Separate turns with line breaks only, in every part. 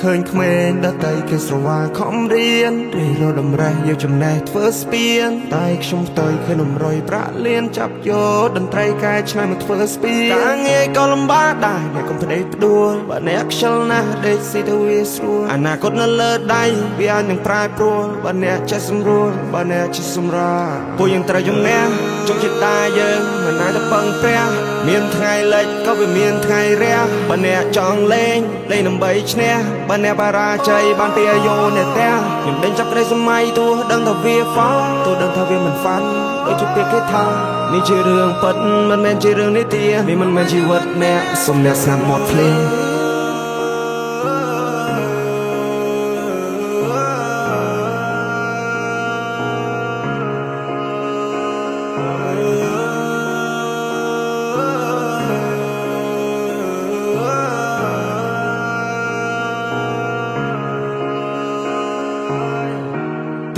ឃើញក្មេងដតៃគេស្រវាខំរៀនរីរដំរេះយកចំណេះធ្វើស្ពានតែខ្ញុំផ្ទុយឃើញនំរយប្រាក់លៀនចាប់យកតន្ត្រីកែច្នៃមកធ្វើស្ពានការងារក៏លំបាកដែរអ្នកកុំផ្ដេកផ្ដួលបើអ្នកខ្ជិលណាស់ដេកស៊ីទៅវាស្រួលអនាគតនៅលើដៃវាអាចនឹងប្រែប្រួលបើអ្នកចេះសម្រួលបើអ្នកចេះសម្រាពួកយើងត្រូវជំនះជោគជតាយើងមិនអាចទៅពឹងព្រះមានថ្ងៃលិចក៏វាមានថ្ងៃរះបើអ្នកចង់លេងដើម្បីឈ្នះបើអ្នកបរាជ័យបានពីអាយុអ្នកផ្ទះខ្ញុំដេញចាប់ក្តីសម័យទោះដឹងថាវាហ្វាទោះដឹងថាវាមិនហ្វាន់ដូចជាពាក្យគេថានេះជារឿងពិតមិនមែនជារឿងនិទាននេះមិនមែនជីវិតអ្នកសុំអ្នកស្នាប់មាត់ភ្លេង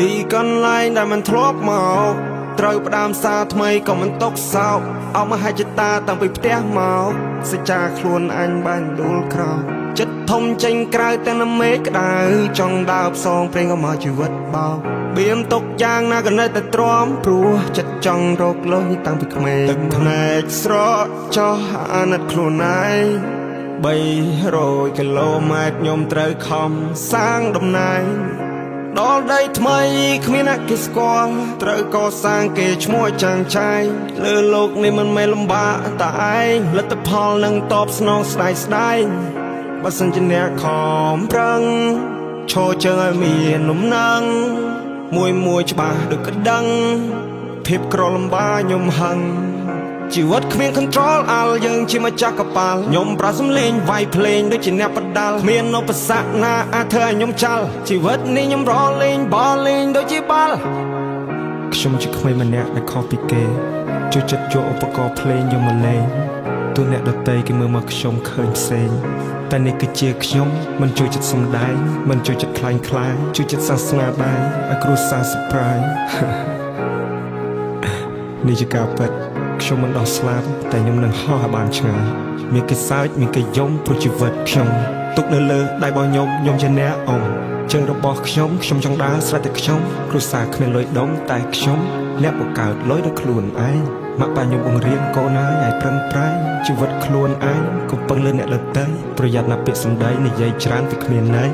ទីកន្លែងដែលมันធ្លាប់មកត្រូវផ្ដើមសារថ្មីក៏មិនຕົកសោកអោបមហិច្ឆតាតាំងពីផ្ទះមកសច្ចាខ្លួនអញបានដួលក្រោកចិត្តធំចេញក្រៅតែនៅមេឃក្តៅចង់ដើរផ្សងព្រេងក៏មកជីវិតបោកបៀមຕົកយ៉ាងណាក៏នៅតែទ្រាំព្រោះចិត្តចង់រកលុយតាំងពីក្មេងទឹកភ្នែកស្រកចោះអាណិតខ្លួនឯង300គីឡូម៉ែត្រខ្ញុំត្រូវខំសាងតំណែងដល់ដីថ្មីគ្មានអ្នកគេស្គាល់ត្រូវកសាងគេឈ្មោះចាំងចែងលើលោកនេះមិនមែនលំបាកតែឯងលទ្ធផលនឹងតបស្នងស្ដាយស្ដាយបើសិនជាអ្នកខំប្រឹងឈរជើងឲ្យមានលំនឹងមួយច្បាស់ដូចក្តឹងភាពក្រលំបាកខ្ញុំហឹងជីវិតគ្មាន control អល់យើងជាម្ចាស់កប៉ាល់ខ្ញុំប្រើសំលេងវាយភ្លេងដូចជាអ្នកបដាល់គ្មានឧបសគ្គណាអាចធ្វើឲ្យខ្ញុំចាល់ជីវិតនេះខ្ញុំរលេងបលលេងដូចជាបាល់ខ្ញុំជាក្មេងម្នាក់ដែលខុសពីគេជួយចិត្តយកឧបករណ៍ភ្លេងយកមកលេងទោះអ្នកដទៃគេមើលមកខ្ញុំឃើញផ្សេងតែនេះគឺជាខ្ញុំមិនជួយចិត្តសំដែងមិនជួយចិត្តខ្លាញ់ខ្លាយជួយចិត្តសាសនាដែរឲ្យគ្រួសារ surprise នេះជាការពិតខ្ញុំមិនដោះស្លាប់តែខ្ញុំនឹងហោះឲ្យបានឆ្ងាយមានគេសើចមានគេយំព្រោះជីវិតខ្ញុំទុកនៅលើដៃរបស់ខ្ញុំជាអ្នកអមជើងរបស់ខ្ញុំចង់ដើរស្រេចតែខ្ញុំគ្រួសារគ្មានលុយដុំតែខ្ញុំអ្នកបង្កើតលុយដល់ខ្លួនឯងមកបាញ់ខ្ញុំបង្រៀនកូនឲ្យប្រឹងប្រែងជីវិតខ្លួនឯងកុំពឹងលើអ្នកដទៃប្រយ័ត្នណាពាក្យសម្ដីនិយាយច្រើនពីគ្មានន័យ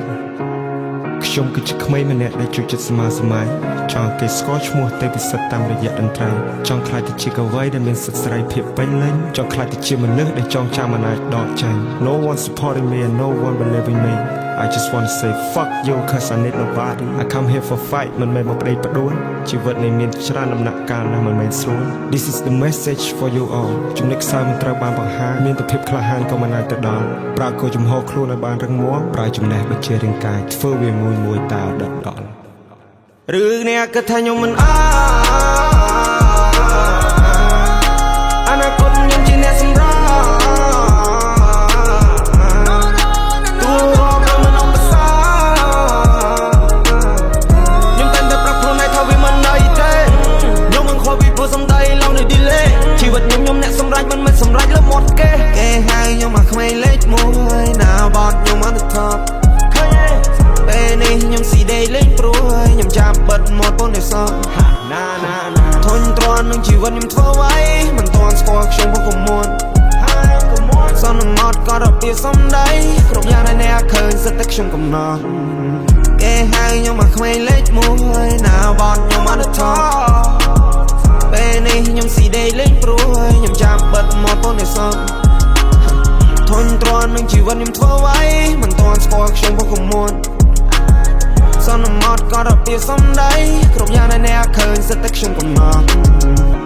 ខ្ញុំគឺជាក្មេងម្នាក់ដែលជួយចិត្តស្មារតីចង់គេស្គាល់ឈ្មោះទេពិសិដ្ឋតាមរយៈតន្ត្រីចង់ខ្លាចទៅជាកវីដែលមានសិទ្ធិសេរីភាពពេញលេញចង់ខ្លាចទៅជាមនុស្សដែលចងចាំមិនអាចដកចេញ No one supporting me and no one believing me I just want to say fuck you cause I need nobody I come here for fight មិនមែនមកប្តេជ្ញាផ្ដួលជីវិតនេះមានច្រើនដំណាក់កាលណាស់មិនមែនស្រួល This is the message for you all ចំណុចខ្សោយមិនត្រូវបានបង្ហាញមានតែភាពក្លាហានក៏មិនអាចទៅដល់ប្រើគោចំហខ្លួនឲ្យបានរឹងមាំប្រើចំណេះបញ្ជារាងកាយធ្វើវាមួយតើដកដល់ឬអ្នកគិតថាខ្ញុំមិនអនាគតខ្ញុំជាអ្នកសម្រាប់ជីវិតខ្ញុំអ្នកសម្រេចមិនមែនសម្រេចលើមាត់គេហៅខ្ញុំមកក្មេងលេខ1ណាបត់ខ្ញុំអត់ទៅថប់ឃើញទេពេលនេះខ្ញុំស៊ីដេកលេងព្រួយខ្ញុំចាប់បិទមាត់ពូនឲ្យសោះណាធុញទ្រាន់នឹងជីវិតខ្ញុំធ្វើអ្វីមិនទាន់ស្គាល់ខ្ញុំក៏មួនសន្មត់ក៏របៀបសំដីគ្រប់យ៉ាងដែលអ្នកឃើញសិតតែខ្ញុំកំណត់គេហៅខ្ញុំមកក្មេងលេខ1ណាបត់ខ្ញុំអត់ទៅថប់ពេលនេះខ្ញុំស៊ីដេកលេងព្រួយខ្ញុំចាំបិទមាត់ពូនឲ្យសោះធុញទ្រាន់នឹងជីវិតខ្ញុំធ្វើអ្វីមិនទាន់ស្គាល់ខ្ញុំក៏មួនសន្មត់ក៏របៀបសំដីគ្រប់យ៉ាងដែលអ្នកឃើញសិតតែខ្ញុំកំណត់